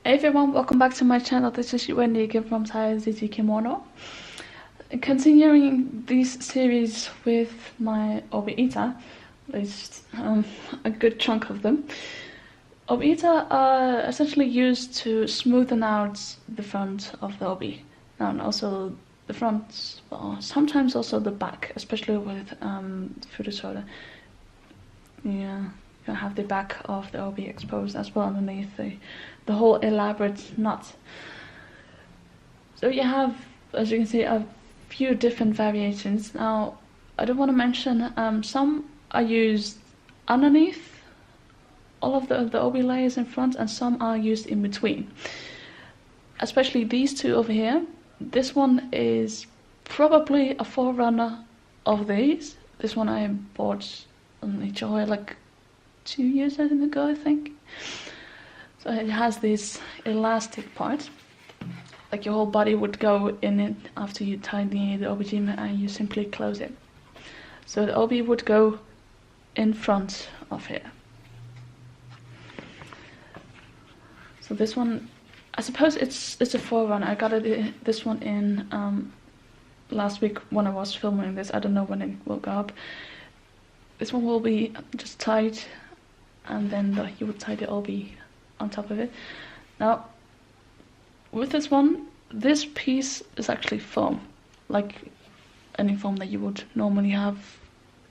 Hey everyone, welcome back to my channel. This is Wendy again from Chayatsuji Kimono. Continuing this series with my Obiita, at least a good chunk of them. Obiita are essentially used to smoothen out the front of the obi, and also the front, well, sometimes also the back, especially with Furusoda. Yeah, you have the back of the obi exposed as well underneath the whole elaborate knot. So you have, as you can see, a few different variations. Now, I do want to mention some are used underneath all of the obi layers in front, and some are used in between. Especially these two over here. This one is probably a forerunner of these. This one I bought on Ichigo like 2 years ago, I think. So it has this elastic part, like your whole body would go in it after you tie the obijime and you simply close it. So the obi would go in front of here. So this one, I suppose it's a forerunner. I got this one in last week when I was filming this. I don't know when it will go up. This one will be just tied, and then you would tie the obi on top of it. Now, with this one, this piece is actually foam, like any foam that you would normally have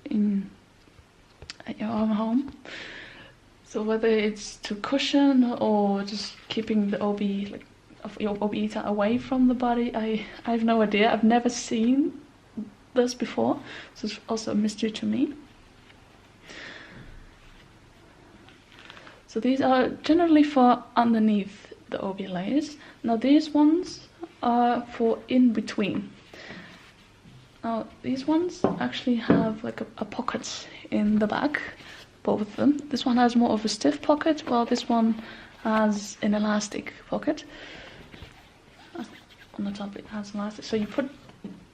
at your own home. So whether it's to cushion or just keeping the obi, like of your Obiita away from the body, I have no idea. I've never seen this before, so it's also a mystery to me. So these are generally for underneath the obi layers. Now these ones are for in between. Now these ones actually have like a pocket in the back, both of them. This one has more of a stiff pocket, while this one has an elastic pocket. On the top it has elastic. So you put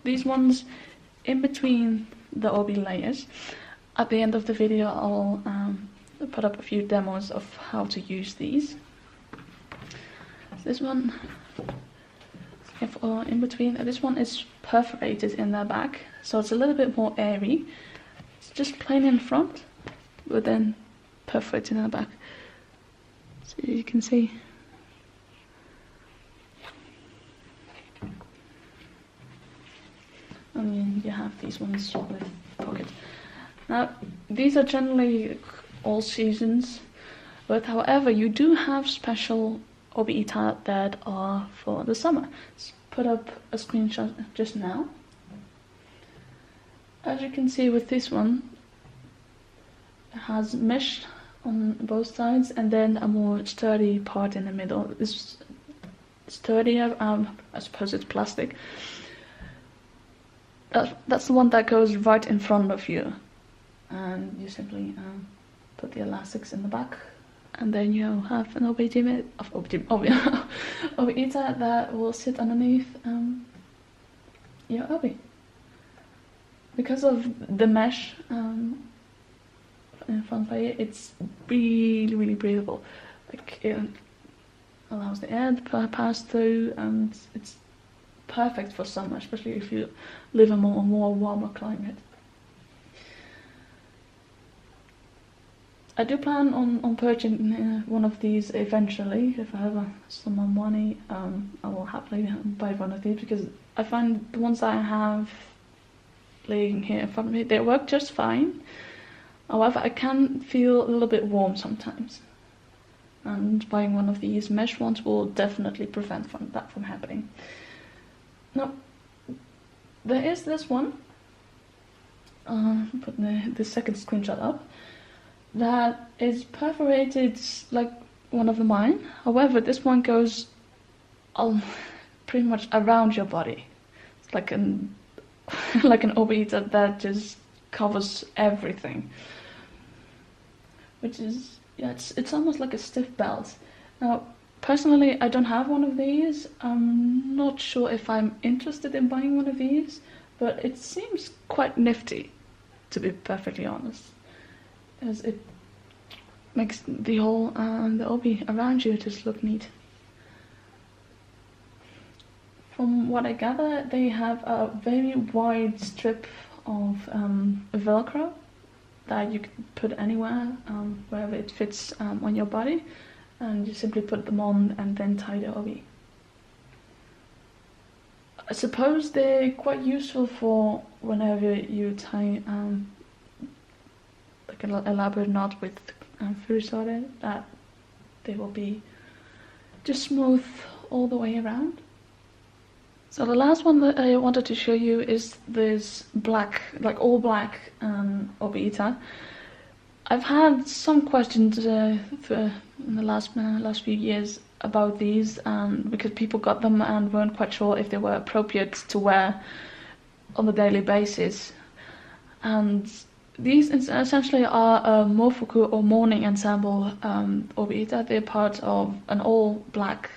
these ones in between the obi layers. At the end of the video I'll put up a few demos of how to use these. This one in between, this one is perforated in the back, so it's a little bit more airy. It's just plain in front, but then perforated in the back. So you can see. And then you have these ones with pocket. Now, these are generally all seasons, but however you do have special Obiita that are for the summer. Let's put up a screenshot just now. As you can see with this one, it has mesh on both sides and then a more sturdy part in the middle. This sturdier, I suppose it's plastic. That's the one that goes right in front of you, and you simply put the elastics in the back, and then you have an Obiita that will sit underneath your obi. Because of the mesh in front layer, it's really, really breathable. Like it allows the air to pass through, and it's perfect for summer, especially if you live in a more warmer climate. I do plan on purchasing one of these eventually. If I have some more money, I will happily buy one of these, because I find the ones I have laying here in front of me, they work just fine. However, I can feel a little bit warm sometimes, and buying one of these mesh ones will definitely prevent that from happening. Now, there is this one. Put the second screenshot up. That is perforated like one of mine. However, this one goes pretty much around your body. It's like an Obiita that just covers everything. Which is, yeah, it's almost like a stiff belt. Now, personally, I don't have one of these. I'm not sure if I'm interested in buying one of these, but it seems quite nifty, to be perfectly honest. As it makes the whole the obi around you just look neat. From what I gather, they have a very wide strip of Velcro that you can put anywhere, wherever it fits on your body, and you simply put them on and then tie the obi. I suppose they're quite useful for whenever you tie like an elaborate knot with furisode, that they will be just smooth all the way around. So the last one that I wanted to show you is this black, like all black Obiita. I've had some questions in the last few years about these, because people got them and weren't quite sure if they were appropriate to wear on a daily basis. And these essentially are a mofuku or morning ensemble Obiita. They're part of an all black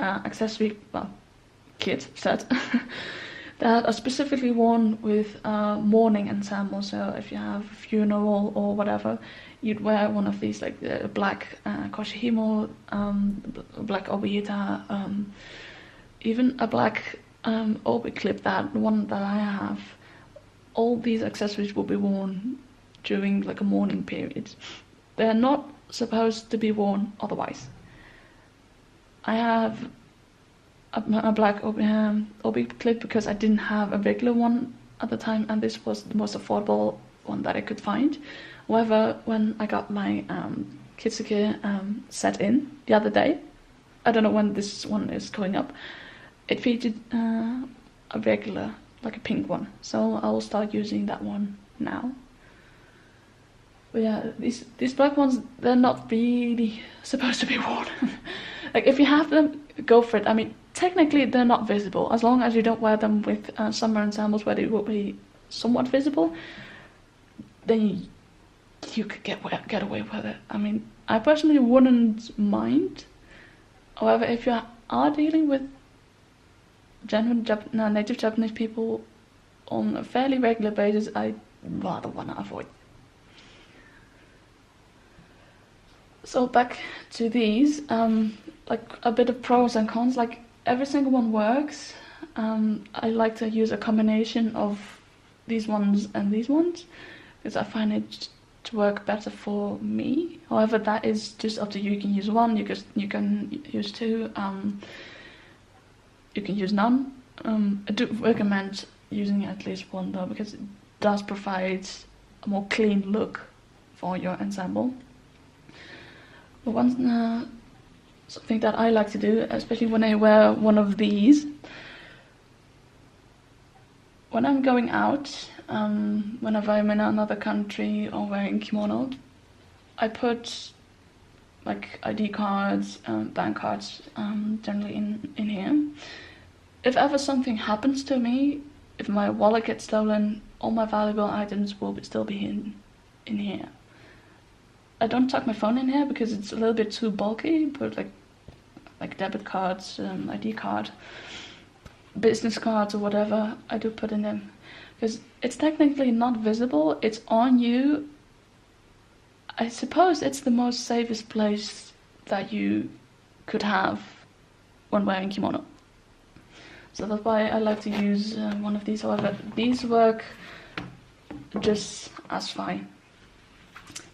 accessory, well, kit set that are specifically worn with morning ensemble. So if you have a funeral or whatever, you'd wear one of these, like the black koshihimo, black obiita, even a black obi clip, that one that I have. All these accessories will be worn during like a morning period. They're not supposed to be worn otherwise. I have a black obi clip because I didn't have a regular one at the time, and this was the most affordable one that I could find. However, when I got my kitsuke set in the other day, I don't know when this one is going up, it featured a regular, like a pink one, so I'll start using that one now. But yeah, these black ones, they're not really supposed to be worn. Like, if you have them, go for it. I mean, technically they're not visible, as long as you don't wear them with summer ensembles where they will be somewhat visible, then you could get away with it. I mean, I personally wouldn't mind. However, if you are dealing with genuine native Japanese people on a fairly regular basis, I rather want to avoid. So back to these, like a bit of pros and cons. Like, every single one works. I like to use a combination of these ones and these ones because I find it to work better for me. However, that is just up to you. You can use one, you can use two, you can use none. I do recommend using at least one though, because it does provide a more clean look for your ensemble. But something that I like to do, especially when I wear one of these, when I'm going out, whenever I'm in another country or wearing kimono, I put like ID cards, bank cards, generally in here. If ever something happens to me, if my wallet gets stolen, all my valuable items will still be in here. I don't tuck my phone in here because it's a little bit too bulky, but like debit cards, ID card, business cards or whatever, I do put in them. Because it's technically not visible, it's on you. I suppose it's the most safest place that you could have when wearing kimono. So that's why I like to use one of these. However, these work just as fine.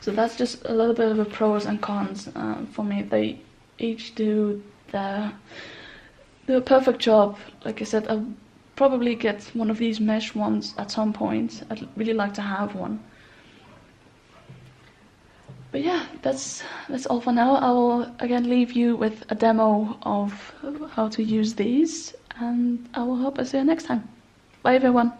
So that's just a little bit of a pros and cons for me. They each do the perfect job. Like I said, I'll probably get one of these mesh ones at some point. I'd really like to have one. But yeah, that's all for now. I will again leave you with a demo of how to use these, and I will hope I see you next time. Bye everyone.